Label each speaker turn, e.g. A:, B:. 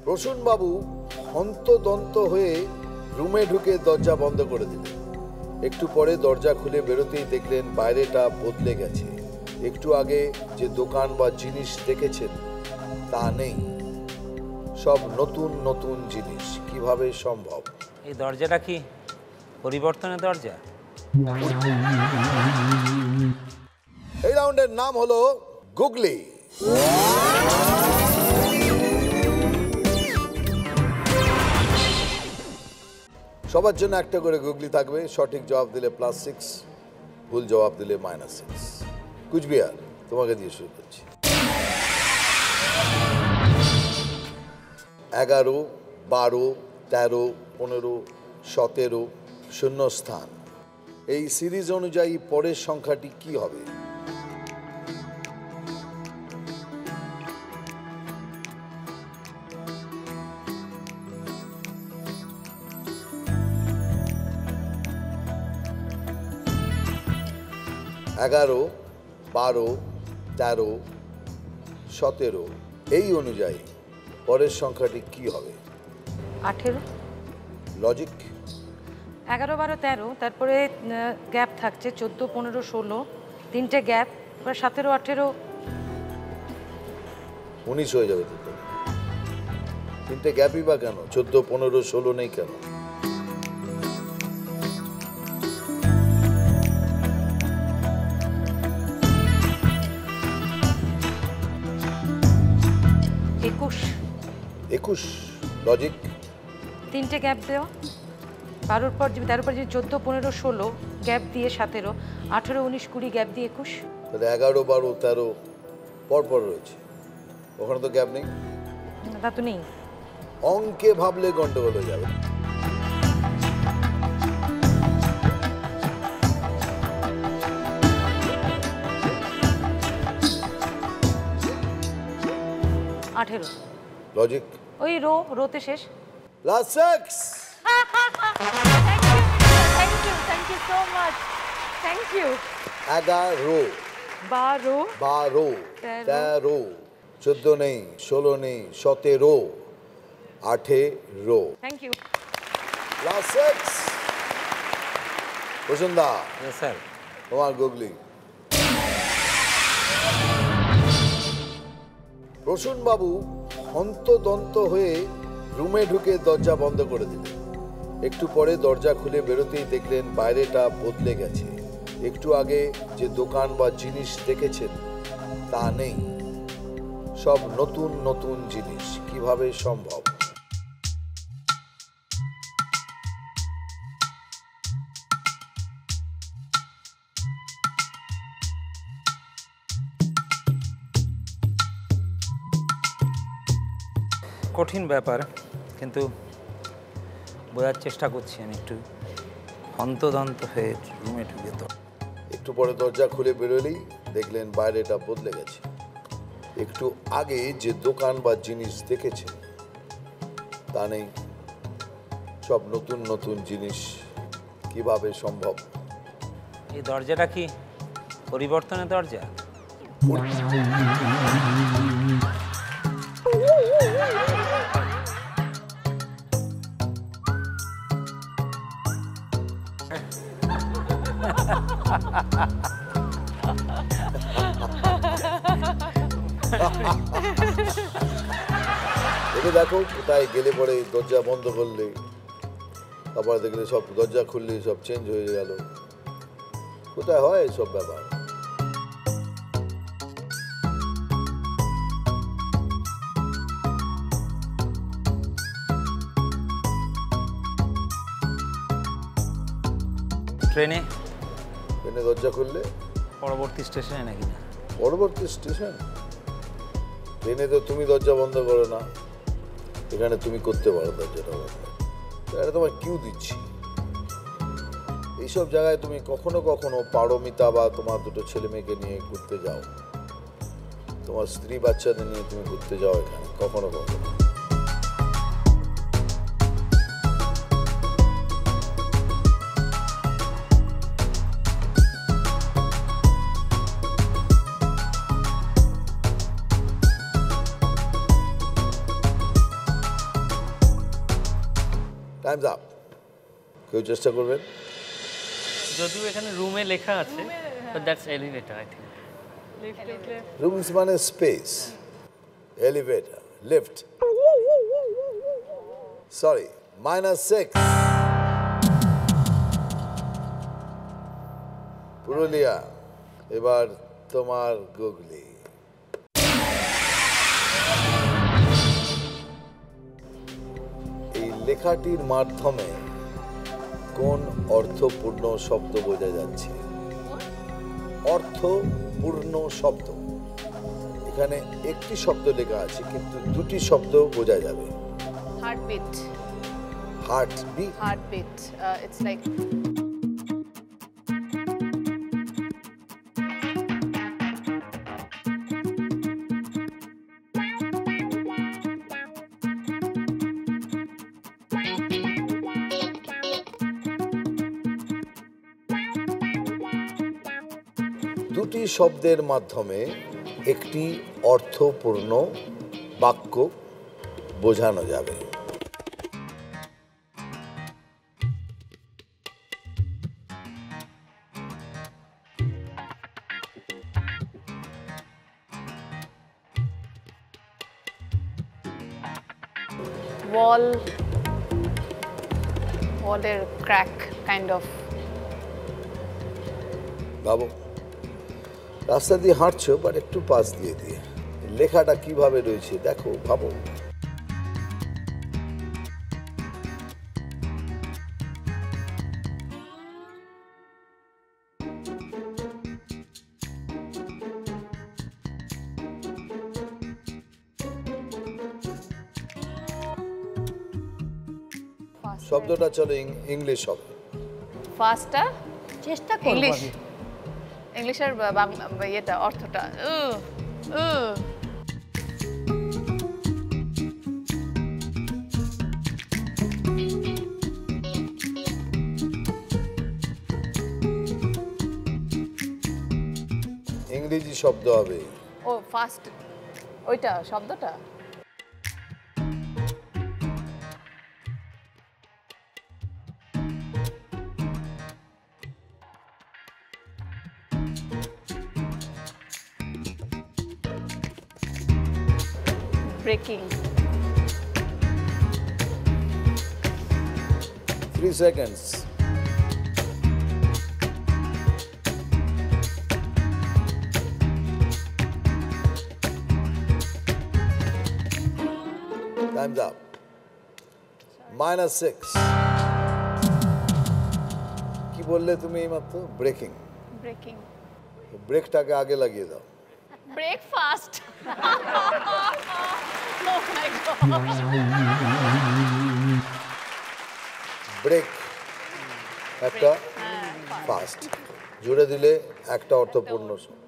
A: প্রসূনবাবু হন্তদন্ত হয়ে রুমে ঢুকে দরজা বন্ধ করে দিলেন। একটু পরে দরজা খুলে বেরোতেই দেখলেন বাইরেটা বদলে গেছে। একটু আগে যে দোকান বা জিনিস দেখেছেন তা নেই, সব নতুন নতুন জিনিস। কিভাবে সম্ভব?
B: এই দরজাটা কি পরিবর্তনের দরজা?
A: এই রাউন্ডের নাম হলো গুগলি। সবার জন্য একটা করে গুগলি থাকবে। সঠিক জবাব দিলে +6, ভুল জবাব দিলে -6। কুচবিহার, তোমাকে দিয়ে শুরু করছি। 11, 12, 13, 15, 17 শূন্যস্থান। এই সিরিজ অনুযায়ী পরের সংখ্যাটি কি হবে? এগারো, 12, 13, 17 এই অনুযায়ী পরের সংখ্যাটি কি হবে?
C: 18।
A: লজিক?
C: 11, 12, 13, তারপরে গ্যাপ থাকছে 14, 15, 16, তিনটে গ্যাপ, এবার 17, 18,
A: 19 হয়ে যাবে তো। তিনটে গ্যাপই বা কেন? 14, 15, 16 নেই কেন? একুশ। লজিক?
C: তিনটে গ্যাপ দেওয়া, 12 পর 13 পর 14, 15, 16 গ্যাপ দিয়ে 17, 18, 19, 20 গ্যাপ দিয়ে 21।
A: তাহলে 11, 12, 13 পরপর রয়েছে, ওখানে তো গ্যাপ নেই।
C: তা তো নেই।
A: অঙ্কে ভাবলে গন্ডগোল হয়ে যাবে। লজিক?
C: ওই রোতে শেষ।
A: +6।
C: Thank you so much, thank you.
A: 11,
C: 12,
A: 13, 14 নেই, 16 নেই, 17, 18।
C: Thank you.
A: +6। প্রসন্দা,
B: স্যার,
A: তোমার গুগলি। প্রসূনবাবু হন্তদন্ত হয়ে রুমে ঢুকে দরজা বন্ধ করে দিলেন। একটু পরে দরজা খুলে বেরোতেই দেখলেন বাইরেটা বদলে গেছে। একটু আগে যে দোকান বা জিনিস দেখেছেন তা নেই, সব নতুন নতুন জিনিস। কিভাবে সম্ভব?
B: কঠিন ব্যাপার, কিন্তু বোঝার চেষ্টা করছি আমি। একটু হন্তদন্ত হয়ে রুমে ঢুকে তো
A: একটু পরে দরজা খুলে বেরোলেই দেখলেন বাইরেটা বদলে গেছে। একটু আগে যে দোকান বা জিনিস দেখেছেন তা নেই, সব নতুন নতুন জিনিস। কিভাবে সম্ভব?
B: এই দরজাটা কি পরিবর্তনের দরজা?
A: দেখো কোথায় গেলে পরে দরজা বন্ধ করলে, তারপরে দেখলে সব দরজা খুললে সব চেঞ্জ হয়ে গেল। কোথায় হয় এসব ব্যাপার?
B: ট্রেনে
A: দরজা খুললে
B: পরবর্তী স্টেশনে নাকি না?
A: পরবর্তী স্টেশন? ট্রেনে তো তুমি দরজা বন্ধ করো না, এখানে তুমি করতে পারো দরজাটা বন্ধ। এটা তোমার কিউ দিচ্ছি। এইসব জায়গায় তুমি কখনো কখনো পারমিতা বা তোমার দুটো ছেলে মেয়েকে নিয়ে ঘুরতে যাও, তোমার স্ত্রী বাচ্চাদের নিয়ে তুমি ঘুরতে যাও এখানে কখনো কখনো। Times up. কেউ চেষ্টা করবেন?
D: যদিও এখানে রুমে লেখা আছে, but that's elevator I think.
A: Rooms মানে space, elevator, lift. Sorry, -6। Purulia, এবার তোমার গুগলি। এই লেখাটির মাধ্যমে কোন অর্থপূর্ণ শব্দ বোঝা যাচ্ছে? অর্থপূর্ণ শব্দ। এখানে একটি শব্দ লেখা আছে কিন্তু দুটি শব্দ বোঝা যাবে।
E: Heartbeat.
A: Heartbeat,
E: Heartbeat. It's like
A: দুটি শব্দের মাধ্যমে একটি অর্থপূর্ণ বাক্য বোঝানো যাবে।
E: wall-এর crack kind of.
A: ভাবো, রাস্তা দিয়ে হাঁটছো বাট একটু পাশ দিয়ে দিয়ে লেখাটা কিভাবে রয়েছে দেখো, ভাবো। শব্দটা চলো ইংলিশ হবে।
E: Faster.
C: চেষ্টা করব
E: English.
C: আমি।
E: ইংলিশের ইয়েটা অর্থটা
A: ইংরেজি শব্দ হবে।
E: ও ফাস্ট, ওইটা শব্দটা ব্রেকিং।
A: 3 seconds. Time's up. -6. কি বললে তুমি এইমাত্র? ব্রেকিং।
E: ব্রেকিং,
A: ব্রেকটাকে আগে লাগিয়ে দাও।
E: ব্রেকফাস্ট।
A: ব্রেক একটা ফাস্ট, জুড়ে দিলে একটা অর্থপূর্ণ শব্দ।